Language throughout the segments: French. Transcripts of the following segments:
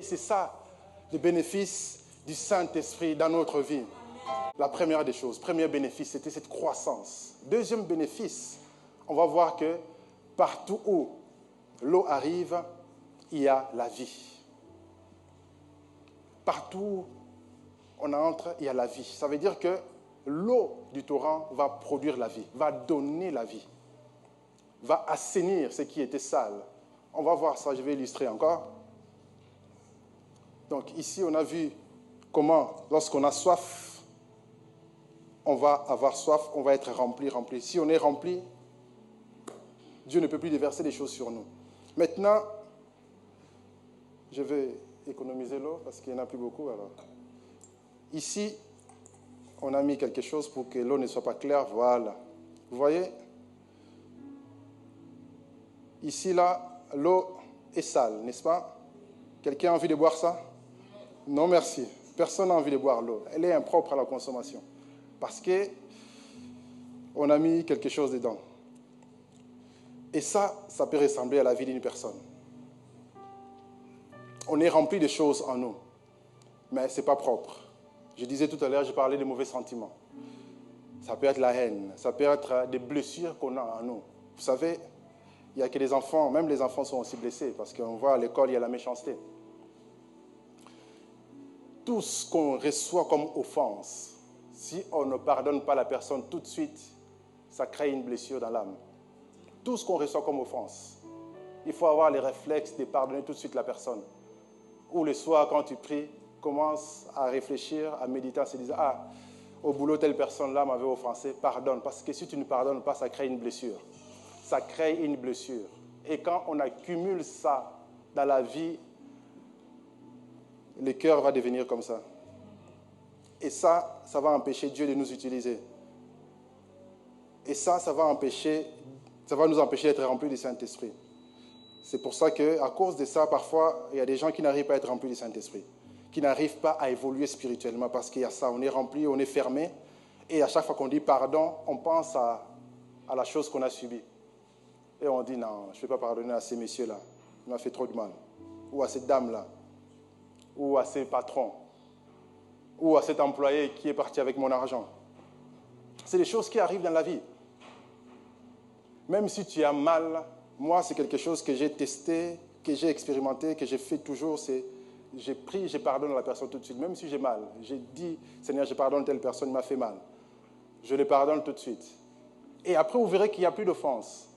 C'est ça, le bénéfice du Saint-Esprit dans notre vie. La première des choses, premier bénéfice, c'était cette croissance. Deuxième bénéfice, on va voir que partout où l'eau arrive, il y a la vie. Partout où on entre, il y a la vie. Ça veut dire que l'eau du torrent va produire la vie, va donner la vie, va assainir ce qui était sale. On va voir ça, je vais illustrer encore. Donc ici, on a vu comment, lorsqu'on a soif, on va avoir soif, on va être rempli. Si on est rempli, Dieu ne peut plus déverser des choses sur nous. Maintenant, je vais économiser l'eau parce qu'il n'y en a plus beaucoup. Alors, ici, on a mis quelque chose pour que l'eau ne soit pas claire. Voilà. Vous voyez? Ici, là, l'eau est sale, n'est-ce pas? Quelqu'un a envie de boire ça? Non, merci. Personne n'a envie de boire l'eau. Elle est impropre à la consommation. Parce qu'on a mis quelque chose dedans. Et ça peut ressembler à la vie d'une personne. On est rempli de choses en nous, mais ce n'est pas propre. Je disais tout à l'heure, je parlais de mauvais sentiments. Ça peut être la haine, ça peut être des blessures qu'on a en nous. Vous savez, il n'y a que les enfants, même les enfants sont aussi blessés, parce qu'on voit à l'école, il y a la méchanceté. Tout ce qu'on reçoit comme offense, si on ne pardonne pas la personne tout de suite, ça crée une blessure dans l'âme. Tout ce qu'on reçoit comme offense, il faut avoir les réflexes de pardonner tout de suite la personne. Ou le soir, quand tu pries, commence à réfléchir, à méditer, à se dire, ah, au boulot, telle personne-là m'avait offensé, pardonne. Parce que si tu ne pardonnes pas, ça crée une blessure. Ça crée une blessure. Et quand on accumule ça dans la vie, le cœur va devenir comme ça. Et ça va empêcher Dieu de nous utiliser. Et ça va nous empêcher d'être remplis du Saint-Esprit. C'est pour ça qu'à cause de ça, parfois, il y a des gens qui n'arrivent pas à être remplis du Saint-Esprit, qui n'arrivent pas à évoluer spirituellement parce qu'il y a ça. On est rempli, on est fermé. Et à chaque fois qu'on dit pardon, on pense à la chose qu'on a subie. Et on dit non, je ne vais pas pardonner à ces messieurs-là. Il m'a fait trop de mal. Ou à cette dame-là. Ou à ces patrons. Ou à cet employé qui est parti avec mon argent. C'est des choses qui arrivent dans la vie. Même si tu as mal, moi, c'est quelque chose que j'ai testé, que j'ai expérimenté, que j'ai fait toujours, c'est j'ai pris, je pardonne à la personne tout de suite, même si j'ai mal. J'ai dit, Seigneur, je pardonne telle personne, il m'a fait mal. Je le pardonne tout de suite. Et après, vous verrez qu'il n'y a plus d'offense.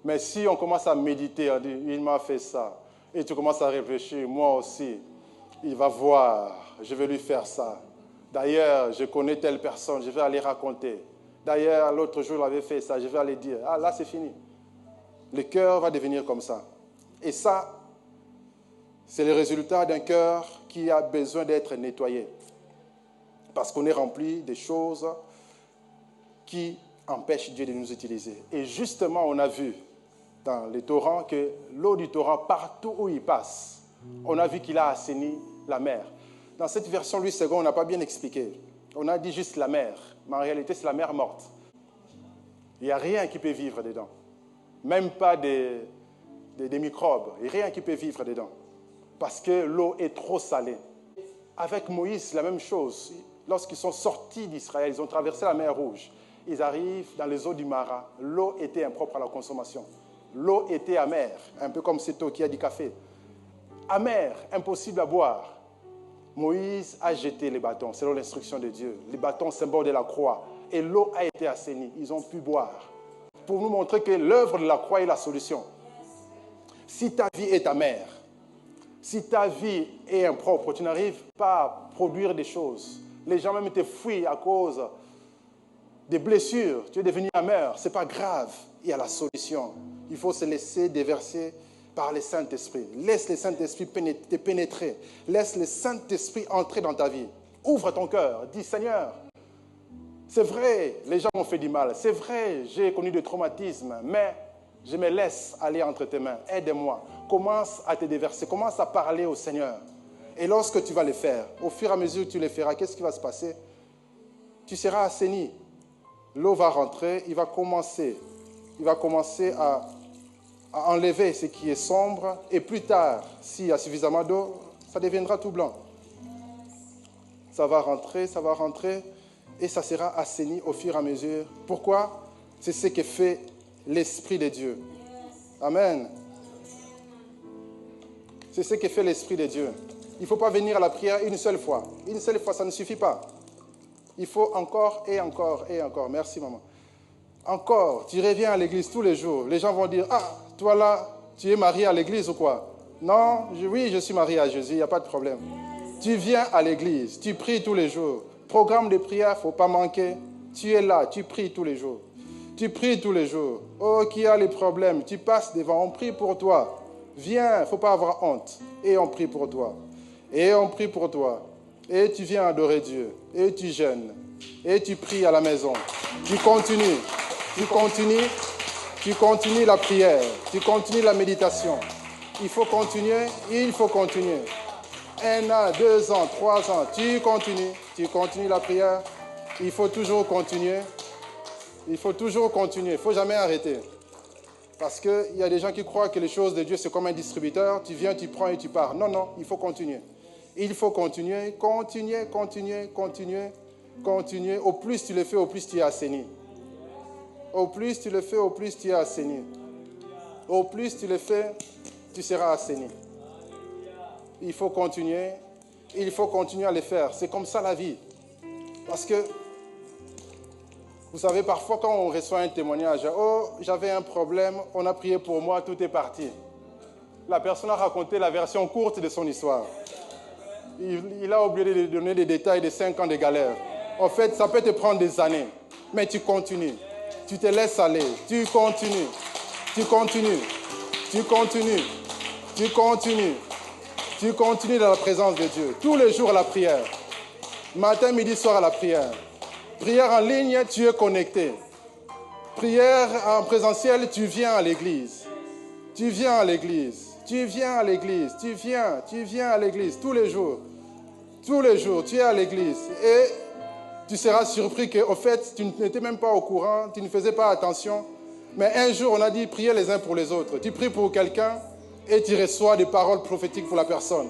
Mais si on commence à méditer, on dit, il m'a fait ça, et tu commences à réfléchir, moi aussi, il va voir, je vais lui faire ça. D'ailleurs, je connais telle personne, je vais aller raconter. D'ailleurs, l'autre jour, il avait fait ça, je vais aller dire. Ah, là, c'est fini. Le cœur va devenir comme ça. Et ça, c'est le résultat d'un cœur qui a besoin d'être nettoyé. Parce qu'on est rempli de choses qui empêchent Dieu de nous utiliser. Et justement, on a vu dans les torrents que l'eau du torrent, partout où il passe, on a vu qu'il a assaini la mer. Dans cette version Louis II, on n'a pas bien expliqué. On a dit juste la mer. Mais en réalité, c'est la mer morte. Il n'y a rien qui peut vivre dedans. Même pas des microbes. Il n'y a rien qui peut vivre dedans. Parce que l'eau est trop salée. Avec Moïse, la même chose. Lorsqu'ils sont sortis d'Israël, ils ont traversé la mer Rouge. Ils arrivent dans les eaux du Mara. L'eau était impropre à la consommation. L'eau était amère, un peu comme cette eau qui a du café. Amère, impossible à boire. Moïse a jeté les bâtons, selon l'instruction de Dieu. Les bâtons, symbole de la croix. Et l'eau a été assainie. Ils ont pu boire. Pour nous montrer que l'œuvre de la croix est la solution. Si ta vie est amère, si ta vie est impropre, tu n'arrives pas à produire des choses. Les gens même te fuient à cause des blessures. Tu es devenu amer. Ce n'est pas grave. Il y a la solution. Il faut se laisser déverser par le Saint-Esprit. Laisse le Saint-Esprit te pénétrer. Laisse le Saint-Esprit entrer dans ta vie. Ouvre ton cœur. Dis, Seigneur, c'est vrai, les gens m'ont fait du mal. C'est vrai, j'ai connu des traumatismes, mais je me laisse aller entre tes mains. Aide-moi. Commence à te déverser. Commence à parler au Seigneur. Et lorsque tu vas le faire, au fur et à mesure que tu le feras, qu'est-ce qui va se passer? Tu seras assaini. L'eau va rentrer, il va commencer à à enlever ce qui est sombre et plus tard, s'il y a suffisamment d'eau, ça deviendra tout blanc. Ça va rentrer et ça sera assaini au fur et à mesure. Pourquoi? C'est ce que fait l'Esprit de Dieu. Amen. C'est ce que fait l'Esprit de Dieu. Il ne faut pas venir à la prière une seule fois. Une seule fois, ça ne suffit pas. Il faut encore et encore et encore. Merci, maman. Encore, tu reviens à l'église tous les jours. Les gens vont dire, ah, toi là, tu es marié à l'église ou quoi? Non, oui, je suis marié à Jésus, il n'y a pas de problème. Tu viens à l'église, tu pries tous les jours. Programme de prière, il ne faut pas manquer. Tu es là, tu pries tous les jours. Tu pries tous les jours. Oh, qui a les problèmes? Tu passes devant, on prie pour toi. Viens, il ne faut pas avoir honte. Et on prie pour toi. Et on prie pour toi. Et tu viens adorer Dieu. Et tu jeûnes. Et tu pries à la maison. Tu continues. Tu continues la prière. Tu continues la méditation. Il faut continuer. 1 an, 2 ans, 3 ans. Tu continues la prière. Il faut toujours continuer. Il ne faut jamais arrêter. Parce qu'il y a des gens qui croient que les choses de Dieu, c'est comme un distributeur. Tu viens, tu prends et tu pars. Non, il faut continuer. Il faut continuer. Au plus tu le fais, au plus tu es assaini. Au plus tu le fais, au plus tu es assaini. Au plus tu le fais, tu seras assaini. Il faut continuer à le faire. C'est comme ça la vie. Parce que, vous savez, parfois quand on reçoit un témoignage, oh, j'avais un problème, on a prié pour moi, tout est parti. La personne a raconté la version courte de son histoire. Il a oublié de donner les détails de 5 ans de galère. En fait, ça peut te prendre des années, mais tu continues. Tu te laisses aller, tu continues dans la présence de Dieu. Tous les jours à la prière. Matin, midi, soir à la prière. Prière en ligne, tu es connecté. Prière en présentiel, tu viens à l'église. Tu viens à l'église tous les jours. Tous les jours, tu es à l'église. Et tu seras surpris qu'au fait, tu n'étais même pas au courant, tu ne faisais pas attention. Mais un jour, on a dit priez les uns pour les autres. Tu pries pour quelqu'un et tu reçois des paroles prophétiques pour la personne.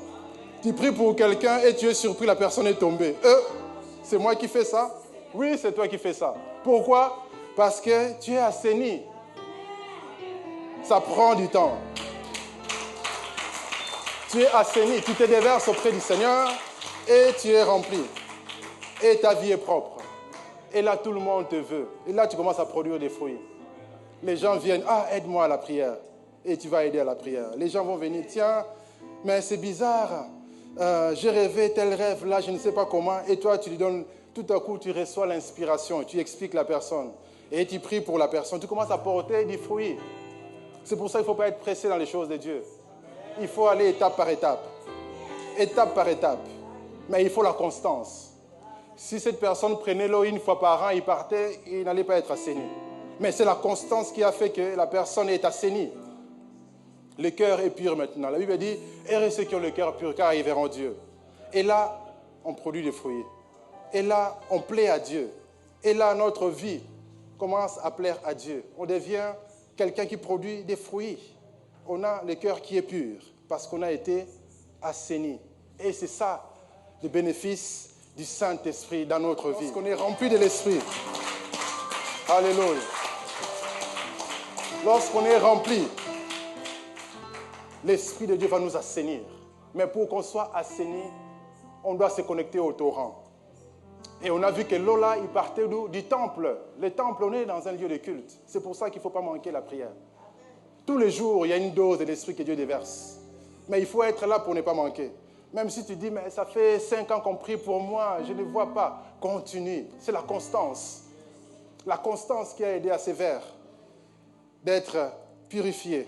Tu pries pour quelqu'un et tu es surpris, la personne est tombée. C'est moi qui fais ça? Oui, c'est toi qui fais ça. Pourquoi? Parce que tu es assaini. Ça prend du temps. Tu es assaini, tu te déverses auprès du Seigneur et tu es rempli. Et ta vie est propre. Et là, tout le monde te veut. Et là, tu commences à produire des fruits. Les gens viennent, aide-moi à la prière. Et tu vas aider à la prière. Les gens vont venir, tiens, mais c'est bizarre. J'ai rêvé tel rêve, là, je ne sais pas comment. Et toi, tu lui donnes, tout à coup, tu reçois l'inspiration. Tu expliques la personne. Et tu pries pour la personne. Tu commences à porter des fruits. C'est pour ça qu'il ne faut pas être pressé dans les choses de Dieu. Il faut aller étape par étape. Étape par étape. Mais il faut la constance. Si cette personne prenait l'eau une fois par an, il partait, il n'allait pas être assaini. Mais c'est la constance qui a fait que la personne est assainie. Le cœur est pur maintenant. La Bible dit, heureux ceux qui ont le cœur pur, car ils verront Dieu. Et là, on produit des fruits. Et là, on plaît à Dieu. Et là, notre vie commence à plaire à Dieu. On devient quelqu'un qui produit des fruits. On a le cœur qui est pur, parce qu'on a été assaini. Et c'est ça, le bénéfice du Saint-Esprit dans notre vie. Parce qu'on est rempli de l'Esprit. Alléluia. Lorsqu'on est rempli, l'Esprit de Dieu va nous assainir. Mais pour qu'on soit assaini, on doit se connecter au torrent. Et on a vu que l'eau là, il partait du temple. Le temple, on est dans un lieu de culte. C'est pour ça qu'il ne faut pas manquer la prière. Tous les jours, il y a une dose de l'Esprit que Dieu déverse. Mais il faut être là pour ne pas manquer. Même si tu dis, mais ça fait 5 ans qu'on prie pour moi, je ne vois pas. Continue. C'est la constance. La constance qui a aidé à ces vers d'être purifiés.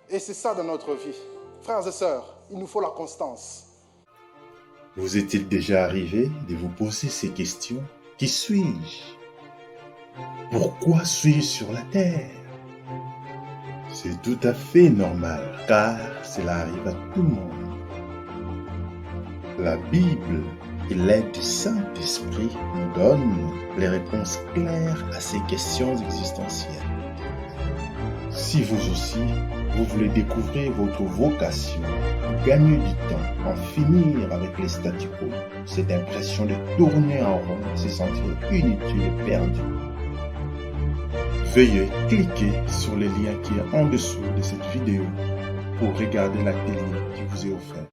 Et c'est ça dans notre vie. Frères et sœurs, il nous faut la constance. Vous est-il déjà arrivé de vous poser ces questions? Qui suis-je? Pourquoi suis-je sur la terre? C'est tout à fait normal, car cela arrive à tout le monde. La Bible et l'aide du Saint-Esprit nous donnent les réponses claires à ces questions existentielles. Si vous aussi, vous voulez découvrir votre vocation, gagner du temps, en finir avec les statu quo, cette impression de tourner en rond, se sentir inutile et perdu, veuillez cliquer sur le lien qui est en dessous de cette vidéo pour regarder l'atelier qui vous est offert.